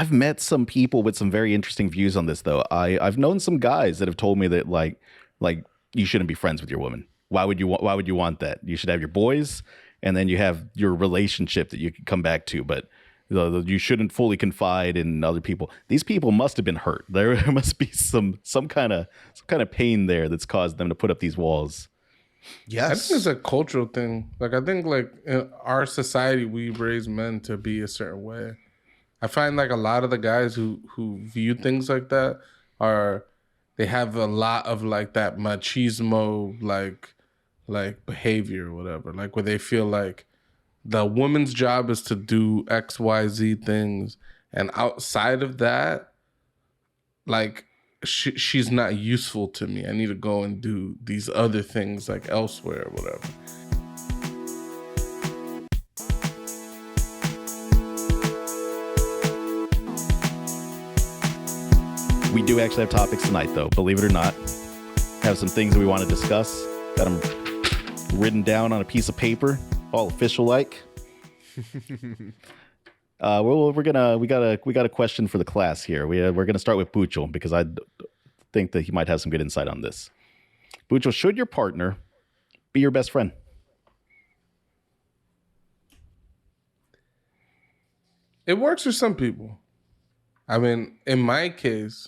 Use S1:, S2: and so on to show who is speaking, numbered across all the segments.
S1: I've met some people with some very interesting views on this, though. I've known some guys that have told me that like you shouldn't be friends with your woman. Why would you want that? You should have your boys, and then you have your relationship that you can come back to. But you shouldn't fully confide in other people. These people must have been hurt. There must be some kind of pain there that's caused them to put up these walls.
S2: Yes. I think it's a cultural thing. Like, I think, like, in our society, we raise men to be a certain way. I find, like, a lot of the guys who view things like that they have a lot of, like, that machismo, like behavior or whatever. Like, where they feel like the woman's job is to do X, Y, Z things. And outside of that, like, she's not useful to me. I need to go and do these other things, like, elsewhere or whatever.
S1: We do actually have topics tonight, though, believe it or not. Have some things that we want to discuss. Got them written down on a piece of paper, all official-like. We got a question for the class here. We're gonna start with Pucho because I think that he might have some good insight on this. Pucho, should your partner be your best friend?
S2: It works for some people. I mean, in my case,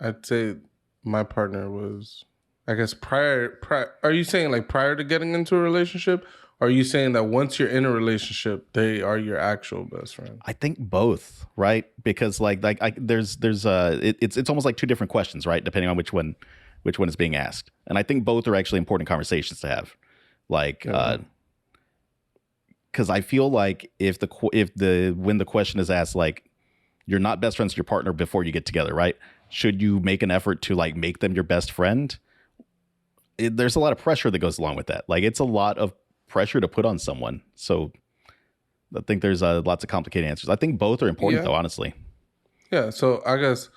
S2: I'd say my partner was, I guess, prior. Are you saying like prior to getting into a relationship? Or are you saying that once you're in a relationship, they are your actual best friend?
S1: I think both, right? Because it's almost like two different questions, right? Depending on which one is being asked. And I think both are actually important conversations to have. Like, because I feel like when the question is asked, like, you're not best friends with your partner before you get together, right? Should you make an effort to like make them your best friend? There's a lot of pressure that goes along with that. Like, it's a lot of pressure to put on someone. So I think there's lots of complicated answers. I think both are important, though, honestly.
S2: Yeah. So I guess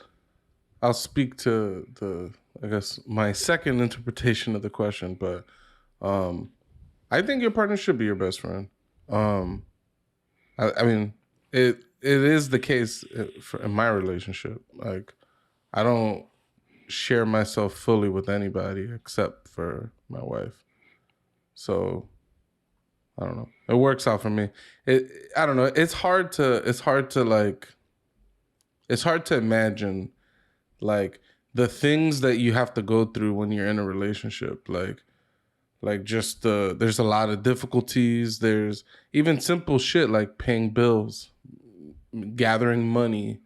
S2: I'll speak to my second interpretation of the question, but I think your partner should be your best friend. I mean, it is the case in my relationship. Like, I don't share myself fully with anybody except for my wife. So I don't know. It works out for me. I don't know. It's hard to imagine like the things that you have to go through when you're in a relationship. Like just there's a lot of difficulties. There's even simple shit like paying bills, gathering money,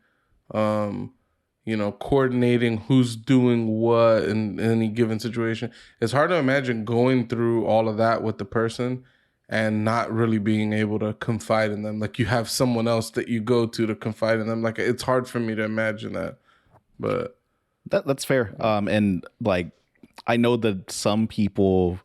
S2: coordinating who's doing what in any given situation. It's hard to imagine going through all of that with the person and not really being able to confide in them. Like, you have someone else that you go to confide in them. Like, it's hard for me to imagine that. But
S1: that's fair. And like, I know that some people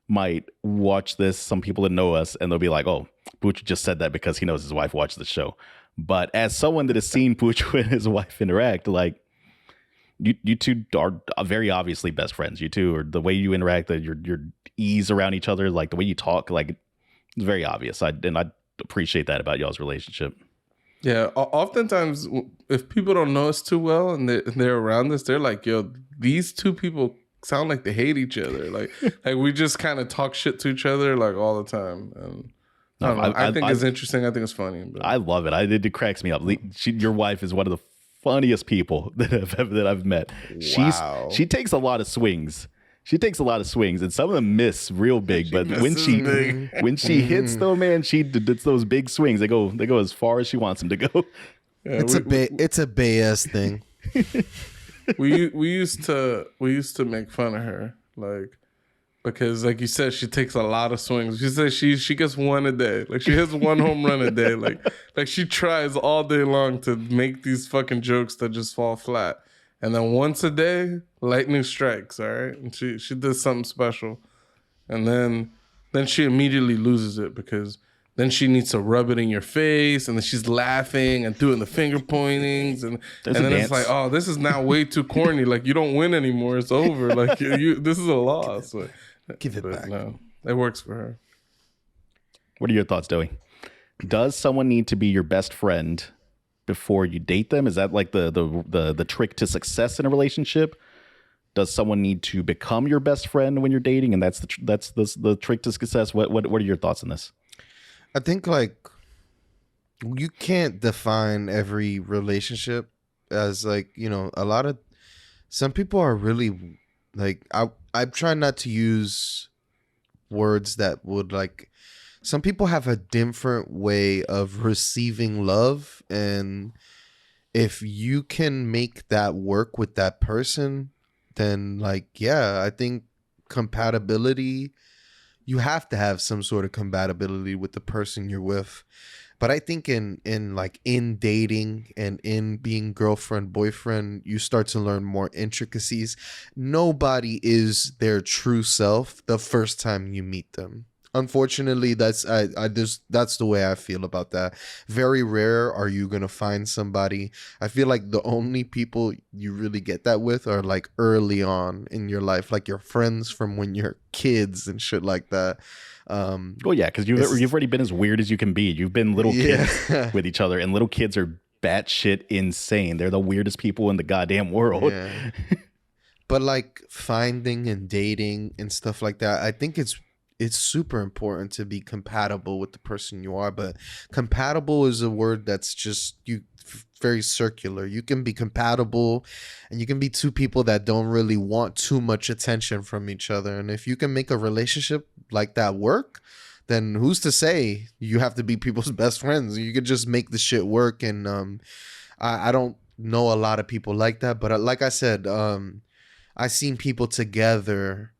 S1: might watch this, some people that know us, and they'll be like, oh, Pucho just said that because he knows his wife watched the show. But as someone that has seen Pucho and his wife interact, like, you two are very obviously best friends. You two, or the way you interact, your ease around each other, like the way you talk, like, it's very obvious. I appreciate that about y'all's relationship.
S2: Yeah, oftentimes if people don't know us too well and they're around us, they're like, yo, these two people sound like they hate each other. Like we just kind of talk shit to each other like all the time. And I think it's interesting. I think it's funny. But
S1: I love it. It cracks me up. Your wife is one of the funniest people that I've met.
S2: Wow.
S1: She takes a lot of swings. And some of them miss real big. But when she hits, though, man, it's those big swings. They go as far as she wants them to go.
S3: Yeah, it's a Bay-ass thing.
S2: we used to make fun of her, like, because like you said, she takes a lot of swings. She says she gets one a day. Like, she hits one home run a day. Like she tries all day long to make these fucking jokes that just fall flat. And then once a day, lightning strikes, all right? And she does something special. And then she immediately loses it because then she needs to rub it in your face, and then she's laughing and doing the finger pointings, and then it's like, oh, this is now way too corny. Like, you don't win anymore. It's over. Like, this is a loss. Like,
S3: give it back.
S2: No, it works for her.
S1: What are your thoughts, Doey? Does someone need to be your best friend before you date them? Is that like the trick to success in a relationship? Does someone need to become your best friend when you're dating, and that's the trick to success? What are your thoughts on this?
S3: I think like you can't define every relationship as like, you know, some people are really like I try not to use words that would like some people have a different way of receiving love, and if you can make that work with that person, then like yeah, I think compatibility, you have to have some sort of compatibility with the person you're with. But I think in like in dating and in being girlfriend boyfriend, you start to learn more intricacies. Nobody is their true self the first time you meet them. Unfortunately, that's the way I feel about that. Very rare are you gonna find somebody. I feel like the only people you really get that with are like early on in your life, like your friends from when you're kids and shit like that.
S1: Oh yeah, because you've already been as weird as you can be. You've been little kids with each other, and little kids are batshit insane. They're the weirdest people in the goddamn world.
S3: Yeah. But like finding and dating and stuff like that, I think it's super important to be compatible with the person you are. But compatible is a word that's just very circular. You can be compatible, and you can be two people that don't really want too much attention from each other. And if you can make a relationship like that work, then who's to say you have to be people's best friends? You could just make the shit work. And I don't know a lot of people like that, but like I said, I've seen people together.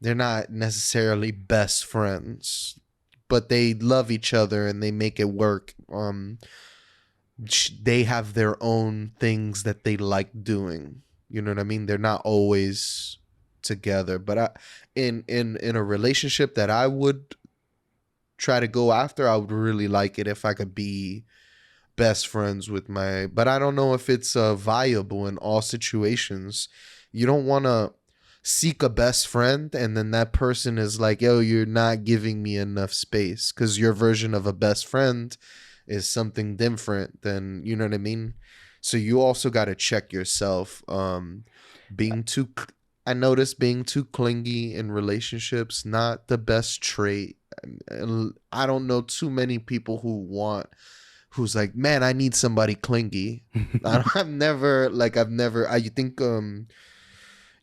S3: They're not necessarily best friends, but they love each other and they make it work. They have their own things that they like doing. You know what I mean? They're not always together. But in a relationship that I would try to go after, I would really like it if I could be best friends with but I don't know if it's viable in all situations. You don't want to seek a best friend and then that person is like, yo, you're not giving me enough space, because your version of a best friend is something different than, you know what I mean? So you also got to check yourself. I noticed being too clingy in relationships, not the best trait. I don't know too many people who's like, man, I need somebody clingy. I think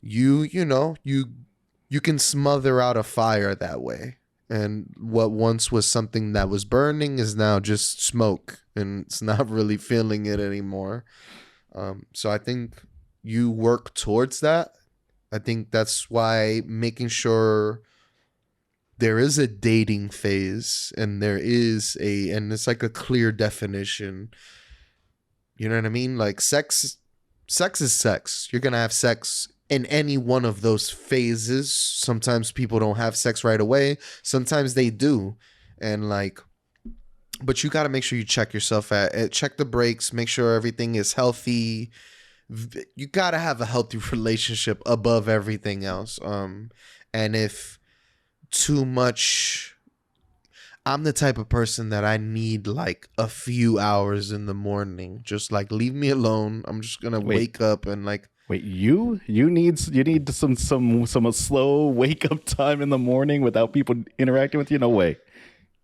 S3: you can smother out a fire that way, and what once was something that was burning is now just smoke, and it's not really feeling it anymore. So I think you work towards that. I think that's why making sure there is a dating phase and and it's like a clear definition. You know what I mean? Like sex is sex. You're going to have sex in any one of those phases. Sometimes people don't have sex right away. Sometimes they do. And like, but you got to make sure you check yourself check the brakes, make sure everything is healthy. You got to have a healthy relationship above everything else. And if too much, I'm the type of person that I need like a few hours in the morning. Just like leave me alone. I'm just going to wake up and like,
S1: wait, you need some slow wake up time in the morning without people interacting with you? No way.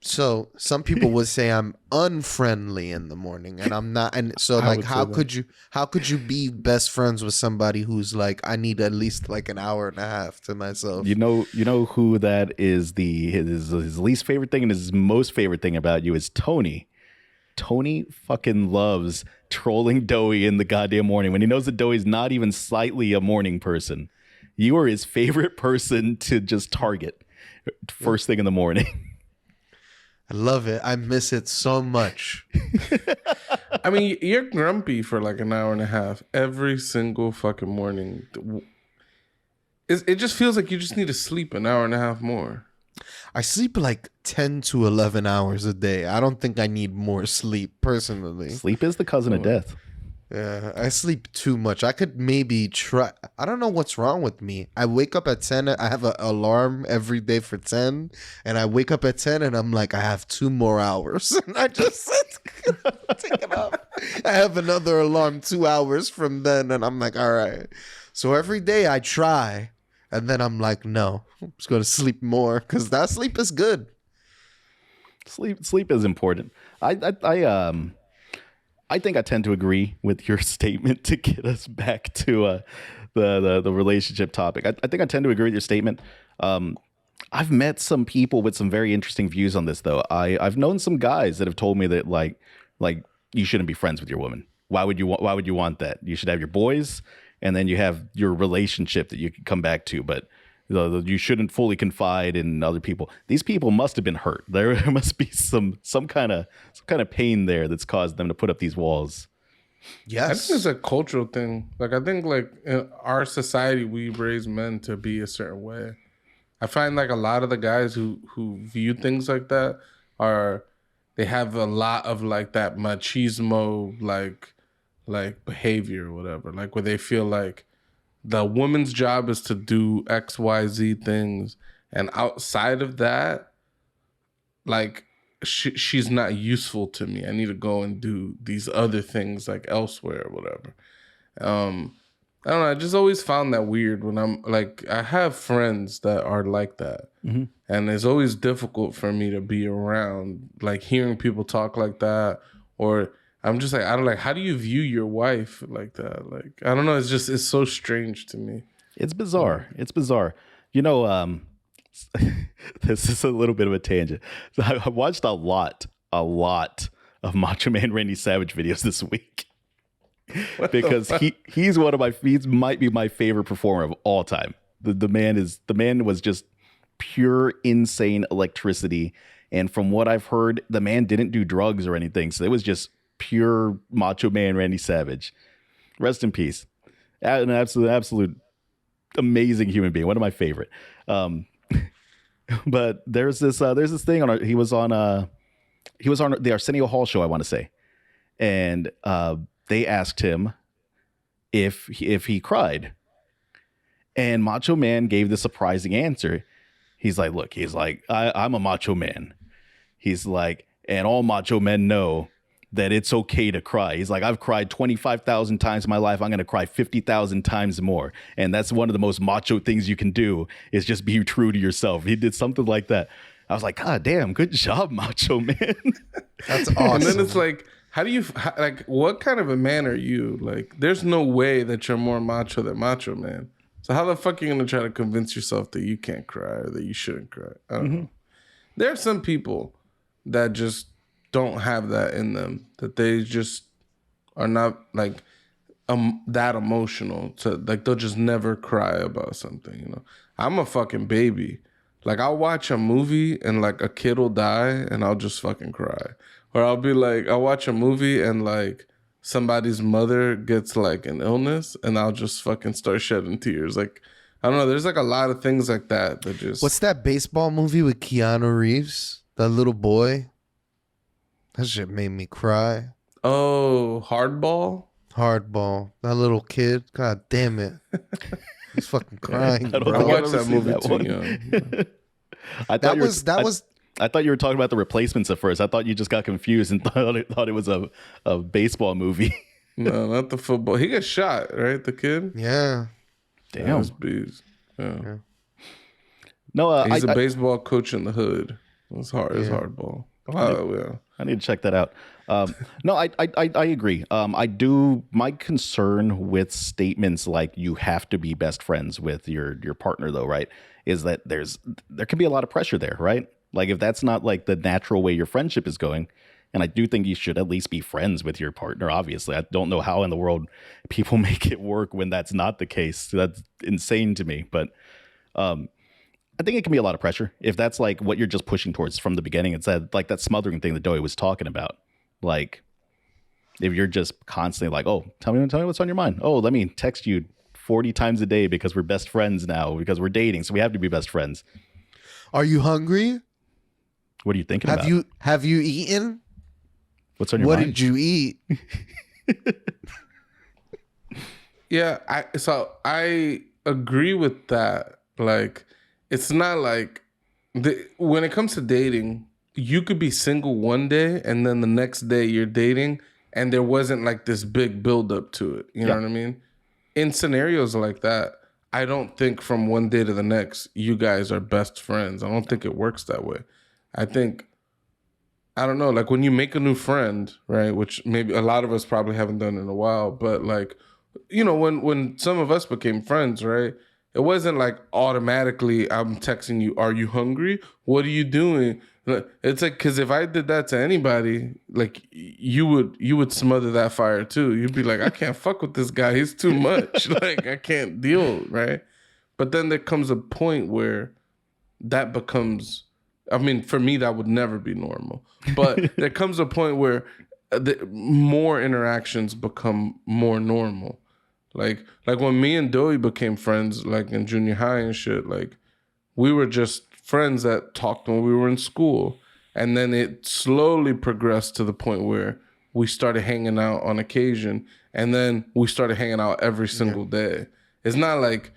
S3: So some people would say I'm unfriendly in the morning, and I'm not. And so like, how could you be best friends with somebody who's like, I need at least like an hour and a half to myself?
S1: You know who that is, his least favorite thing and his most favorite thing about you is Tony. Tony fucking loves trolling Doey in the goddamn morning when he knows that Doey's not even slightly a morning person. You are his favorite person to just target first thing in the morning.
S3: I love it. I miss it so much.
S2: I mean, you're grumpy for like an hour and a half every single fucking morning. It just feels like you just need to sleep an hour and a half more.
S3: I sleep like 10 to 11 hours a day. I don't think I need more sleep personally.
S1: Sleep is the cousin of death.
S3: Yeah, I sleep too much. I could maybe try. I don't know what's wrong with me. I wake up at 10. I have an alarm every day for 10. And I wake up at 10 and I'm like, I have 2 more hours. And I just sit. Take it off. I have another alarm 2 hours from then, and I'm like, all right. So every day I try, and then I'm like, no, I'm just going to sleep more because that sleep is good.
S1: Sleep is important. I think I tend to agree with your statement to get us back to the relationship topic. I think I tend to agree with your statement. I've met some people with some very interesting views on this, though. I've known some guys that have told me that like you shouldn't be friends with your woman. Why would you want that? You should have your boys, and then you have your relationship that you can come back to. But you shouldn't fully confide in other people. These people must have been hurt. There must be some kind of pain there that's caused them to put up these walls.
S2: I think it's a cultural thing. Like I think like in our society, we raise men to be a certain way. I find like a lot of the guys who view things like that they have a lot of like that machismo like behavior or whatever. Like where they feel like the woman's job is to do X, Y, Z things, and outside of that, like she's not useful to me. I need to go and do these other things like elsewhere or whatever. I don't know. I just always found that weird when I'm like, I have friends that are like that.
S1: Mm-hmm.
S2: And it's always difficult for me to be around, like hearing people talk like that. Or I'm just like, I don't like, how do you view your wife like that? Like, I don't know. It's so strange to me.
S1: It's bizarre. It's bizarre. You know, this is a little bit of a tangent. So I watched a lot of Macho Man Randy Savage videos this week. Because he might be my favorite performer of all time. The man was just pure insane electricity, and from what I've heard, the man didn't do drugs or anything, so it was just pure Macho Man Randy Savage. Rest in peace. An absolute amazing human being, one of my favorite. But there's this thing on he was on the Arsenio Hall show, I want to say, and they asked him if he cried, and Macho Man gave the surprising answer. He's like, I'm a macho man. He's like, and all macho men know that it's okay to cry. He's like, I've cried 25,000 times in my life. I'm going to cry 50,000 times more. And that's one of the most macho things you can do is just be true to yourself. He did something like that. I was like, God damn, good job, Macho Man.
S3: That's awesome.
S2: And then it's like, what kind of a man are you? Like, there's no way that you're more macho than Macho Man. So how the fuck are you going to try to convince yourself that you can't cry or that you shouldn't cry? I don't know. There are some people that just don't have that in them, that they just are not like that emotional to like, they'll just never cry about something, you know? I'm a fucking baby. Like, I'll watch a movie and like a kid will die and I'll just fucking cry. Or I'll be like, I'll watch a movie and like somebody's mother gets like an illness and I'll just fucking start shedding tears. Like, I don't know. There's like a lot of things like that that just.
S3: What's that baseball movie with Keanu Reeves? That little boy? That shit made me cry.
S2: Oh, Hardball?
S3: Hardball. That little kid. God damn it. He's fucking crying,
S2: I
S3: bro.
S2: watched that movie too young.
S1: I thought you were talking about The Replacements at first. I thought you just got confused and thought it was a baseball movie.
S2: No, not the football. He got shot, right? The kid?
S3: Yeah.
S1: Damn.
S2: Yeah.
S1: No,
S2: he's a baseball coach in the hood. It's hard. It's hardball. Oh, yeah.
S1: I need to check that out. No, I agree. I do. My concern with statements like you have to be best friends with your partner, though, right, is that there can be a lot of pressure there, right? Like if that's not like the natural way your friendship is going, and I do think you should at least be friends with your partner. Obviously, I don't know how in the world people make it work when that's not the case. That's insane to me. But I think it can be a lot of pressure if that's like what you're just pushing towards from the beginning. It's that smothering thing that Dowie was talking about. Like if you're just constantly like, oh, tell me what's on your mind. Oh, let me text you 40 times a day because we're best friends now because we're dating. So we have to be best friends.
S3: Are you hungry?
S1: What are you thinking about?
S3: Have you eaten?
S1: What's on your mind?
S3: What did you eat?
S2: Yeah, I agree with that. Like, it's not like when it comes to dating, you could be single one day and then the next day you're dating and there wasn't like this big buildup to it. You know what I mean? In scenarios like that, I don't think from one day to the next you guys are best friends. I don't think it works that way. I think, I don't know, like when you make a new friend, right? Which maybe a lot of us probably haven't done in a while, but like, you know, when some of us became friends, right? It wasn't like automatically I'm texting you, are you hungry? What are you doing? It's like, because if I did that to anybody, like you would smother that fire too. You'd be like, I can't fuck with this guy. He's too much. Like I can't deal, right? But then there comes a point where that becomes, I mean, for me, that would never be normal. But there comes a point where more interactions become more normal. Like when me and Doey became friends, like in junior high and shit, like we were just friends that talked when we were in school. And then it slowly progressed to the point where we started hanging out on occasion. And then we started hanging out every single day. It's not like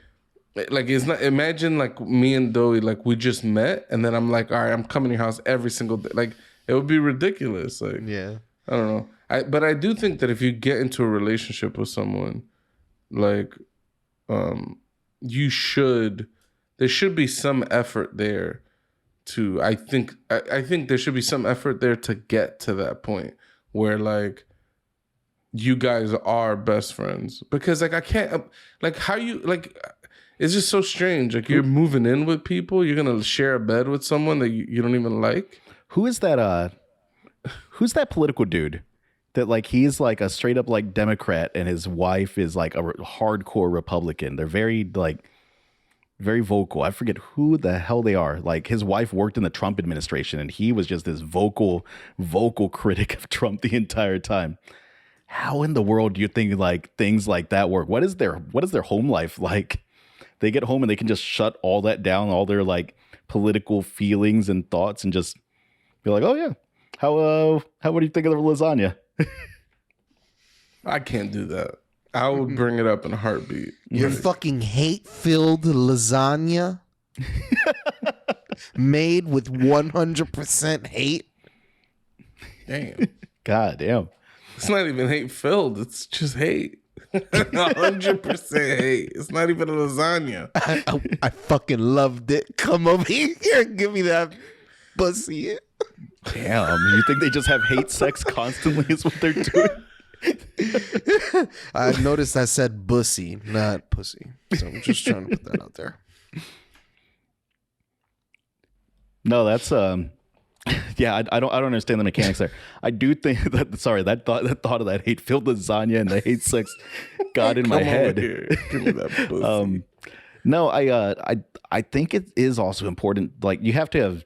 S2: it's not, imagine like me and Doey, like we just met and then I'm like, all right, I'm coming to your house every single day. Like it would be ridiculous. Like,
S3: Yeah.
S2: I don't know. But I do think that if you get into a relationship with someone, like, there should be some effort there to, I think there should be some effort there to get to that point where like you guys are best friends. Because like I can't, like how you, like, it's just so strange. Like you're moving in with people, you're gonna share a bed with someone that you don't even like.
S1: Who's that political dude that like he's like a straight up like Democrat and his wife is like a hardcore Republican? They're very like very vocal. I forget who the hell they are. Like his wife worked in the Trump administration and he was just this vocal critic of Trump the entire time. How in the world do you think like things like that work? What is their home life like? They get home and they can just shut all that down, all their like political feelings and thoughts, and just be like, "Oh yeah, what do you think of the lasagna?"
S2: I can't do that. I would bring it up in a heartbeat.
S3: Your fucking hate-filled lasagna made with 100% hate.
S2: Damn.
S1: God damn.
S2: It's not even hate-filled. It's just hate. 100% hate. It's not even a lasagna.
S3: I fucking loved it. Come over here and give me that pussy.
S1: Damn. You think they just have hate sex constantly is what they're doing?
S3: I noticed I said bussy, not pussy. So I'm just trying to put that out there.
S1: No, that's yeah, I don't understand the mechanics there. I do think that that thought of that hate-filled lasagna and the hate sex got in my head.
S2: Give me that pussy.
S1: No, I think it is also important. Like you have to have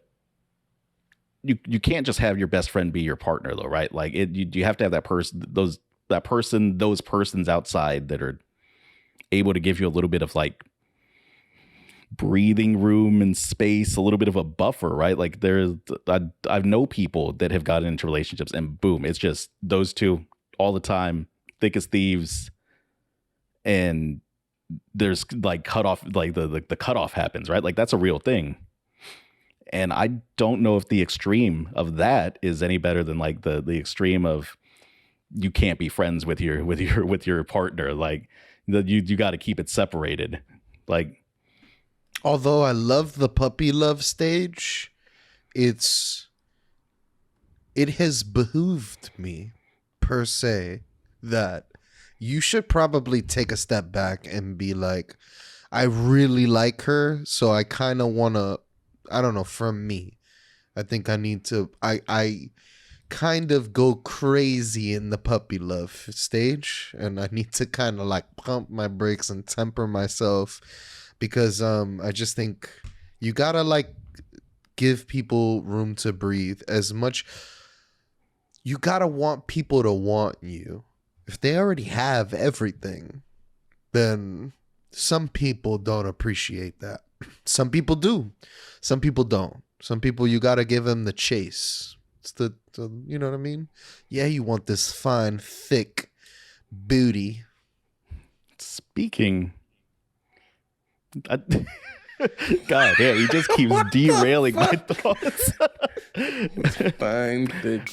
S1: you can't just have your best friend be your partner though, right? Like you have to have that person, those persons outside that are able to give you a little bit of like breathing room and space, a little bit of a buffer, right? Like I know people that have gotten into relationships and boom, it's just those two all the time, thick as thieves, and there's like cutoff, like the cutoff happens, right? Like that's a real thing. And I don't know if the extreme of that is any better than like the extreme of you can't be friends with your partner. Like you got to keep it separated. Like,
S3: although I love the puppy love stage, it has behooved me per se that you should probably take a step back and be like, I really like her, so I kind of want to, I don't know, from me, I think I need to, I kind of go crazy in the puppy love stage, and I need to kind of like pump my brakes and temper myself, because I just think you gotta like give people room to breathe. As much, you gotta want people to want you. If they already have everything, then some people don't appreciate that. Some people do. Some people don't. Some people, you gotta give them the chase. It's the you know what I mean? Yeah, you want this fine, thick booty.
S1: speaking, God damn, he just keeps derailing my thoughts.
S2: Fine, thick.